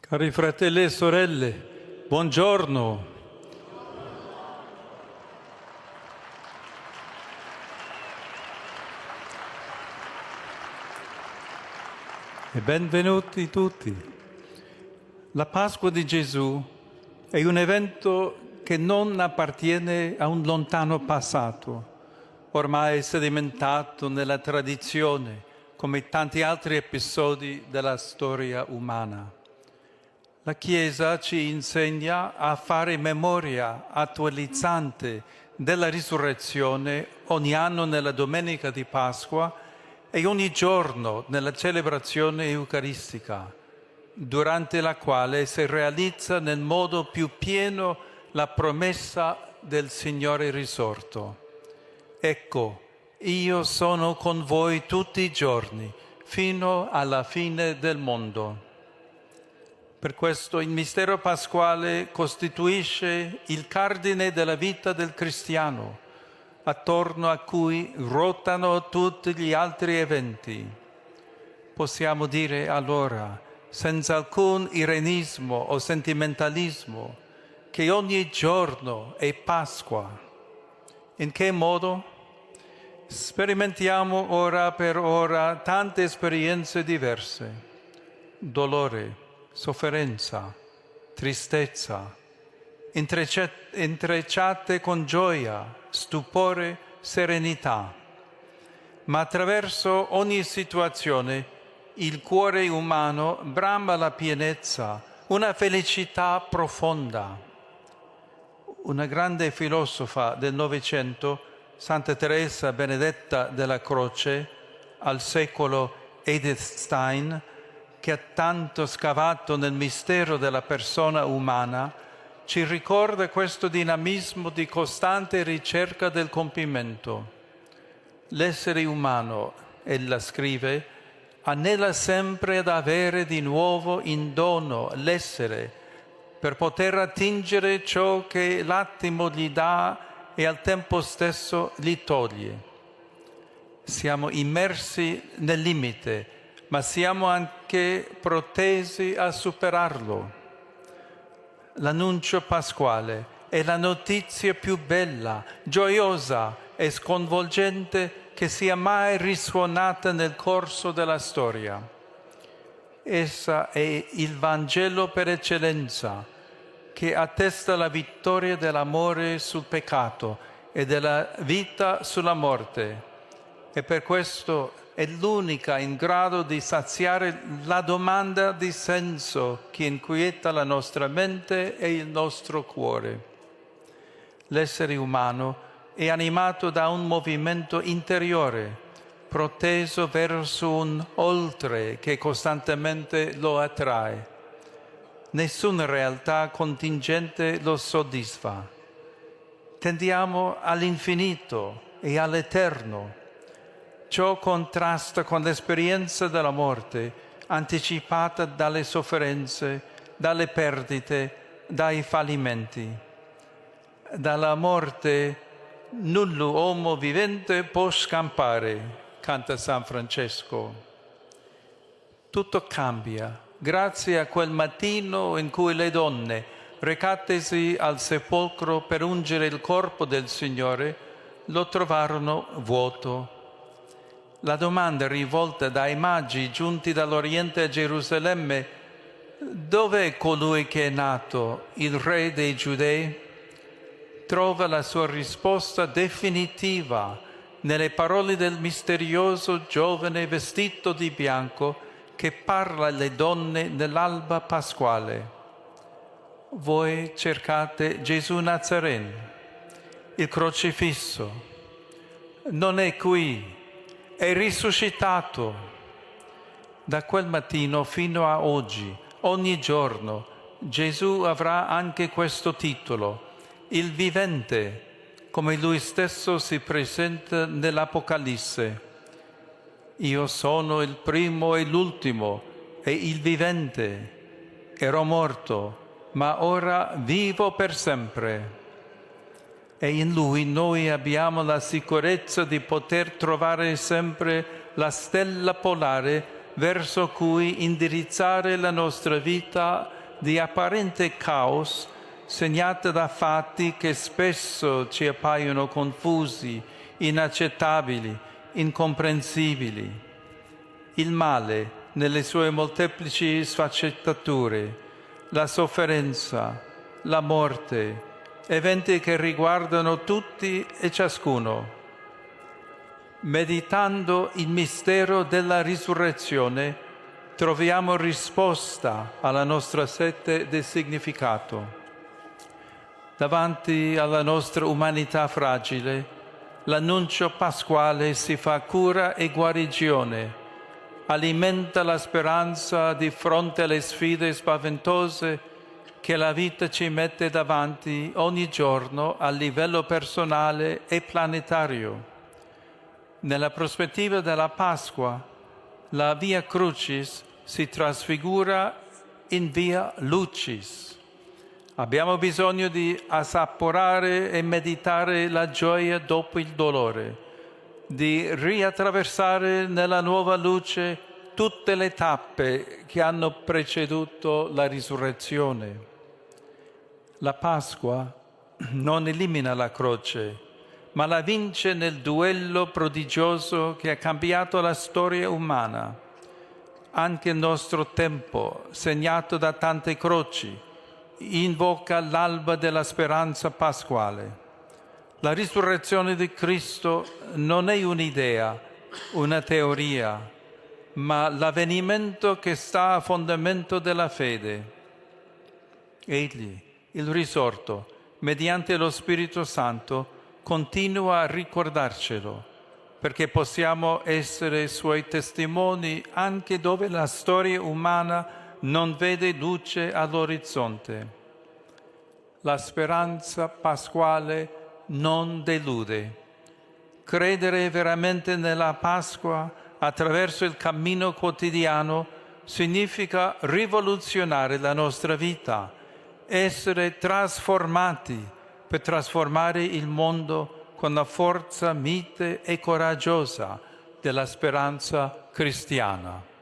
Cari fratelli e sorelle, buongiorno. E benvenuti tutti. La Pasqua di Gesù è un evento che non appartiene a un lontano passato, ormai sedimentato nella tradizione, come tanti altri episodi della storia umana. La Chiesa ci insegna a fare memoria attualizzante della risurrezione ogni anno nella domenica di Pasqua e ogni giorno nella celebrazione eucaristica, durante la quale si realizza nel modo più pieno la promessa del Signore risorto. Ecco, io sono con voi tutti i giorni, fino alla fine del mondo. Per questo il mistero pasquale costituisce il cardine della vita del cristiano, attorno a cui ruotano tutti gli altri eventi. Possiamo dire allora, senza alcun ironismo o sentimentalismo, che ogni giorno è Pasqua. In che modo? Sperimentiamo ora per ora tante esperienze diverse: dolore, sofferenza, tristezza, intrecciate con gioia, stupore, serenità. Ma attraverso ogni situazione il cuore umano brama la pienezza, una felicità profonda. Una grande filosofa del Novecento, Santa Teresa Benedetta della Croce, al secolo Edith Stein, che ha tanto scavato nel mistero della persona umana, ci ricorda questo dinamismo di costante ricerca del compimento. L'essere umano, ella scrive, anela sempre ad avere di nuovo in dono l'essere, per poter attingere ciò che l'attimo gli dà e al tempo stesso gli toglie. Siamo immersi nel limite, ma siamo anche protesi a superarlo. L'annuncio pasquale è la notizia più bella, gioiosa e sconvolgente che sia mai risuonata nel corso della storia. Essa è il Vangelo per eccellenza, che attesta la vittoria dell'amore sul peccato e della vita sulla morte. E per questo è l'unica in grado di saziare la domanda di senso che inquieta la nostra mente e il nostro cuore. L'essere umano è animato da un movimento interiore, proteso verso un oltre che costantemente lo attrae. Nessuna realtà contingente lo soddisfa. Tendiamo all'infinito e all'eterno. Ciò contrasta con l'esperienza della morte, anticipata dalle sofferenze, dalle perdite, dai fallimenti. Dalla morte nullo uomo vivente può scampare, canta San Francesco. Tutto cambia grazie a quel mattino in cui le donne, recatesi al sepolcro per ungere il corpo del Signore, lo trovarono vuoto. La domanda rivolta dai magi giunti dall'Oriente a Gerusalemme: dov'è colui che è nato, il Re dei Giudei? Trova la sua risposta definitiva nelle parole del misterioso giovane vestito di bianco che parla alle donne nell'alba pasquale. Voi cercate Gesù Nazareno, il crocifisso. Non è qui, è risuscitato. Da quel mattino fino a oggi, ogni giorno, Gesù avrà anche questo titolo: il vivente, come lui stesso si presenta nell'Apocalisse. Io sono il primo e l'ultimo e il vivente. Ero morto, ma ora vivo per sempre. E in Lui noi abbiamo la sicurezza di poter trovare sempre la stella polare verso cui indirizzare la nostra vita di apparente caos segnata da fatti che spesso ci appaiono confusi, inaccettabili, incomprensibili. Il male, nelle sue molteplici sfaccettature, la sofferenza, la morte, eventi che riguardano tutti e ciascuno. Meditando il mistero della risurrezione, troviamo risposta alla nostra sete del significato. Davanti alla nostra umanità fragile, l'annuncio pasquale si fa cura e guarigione, alimenta la speranza di fronte alle sfide spaventose che la vita ci mette davanti ogni giorno a livello personale e planetario. Nella prospettiva della Pasqua, la Via Crucis si trasfigura in Via Lucis. Abbiamo bisogno di assaporare e meditare la gioia dopo il dolore, di riattraversare nella nuova luce tutte le tappe che hanno preceduto la risurrezione. La Pasqua non elimina la croce, ma la vince nel duello prodigioso che ha cambiato la storia umana. Anche il nostro tempo, segnato da tante croci, invoca l'alba della speranza pasquale. La risurrezione di Cristo non è un'idea, una teoria, ma l'avvenimento che sta a fondamento della fede. Egli, il risorto, mediante lo Spirito Santo, continua a ricordarcelo, perché possiamo essere suoi testimoni anche dove la storia umana non vede luce all'orizzonte. La speranza pasquale non delude. Credere veramente nella Pasqua attraverso il cammino quotidiano significa rivoluzionare la nostra vita, essere trasformati per trasformare il mondo con la forza mite e coraggiosa della speranza cristiana.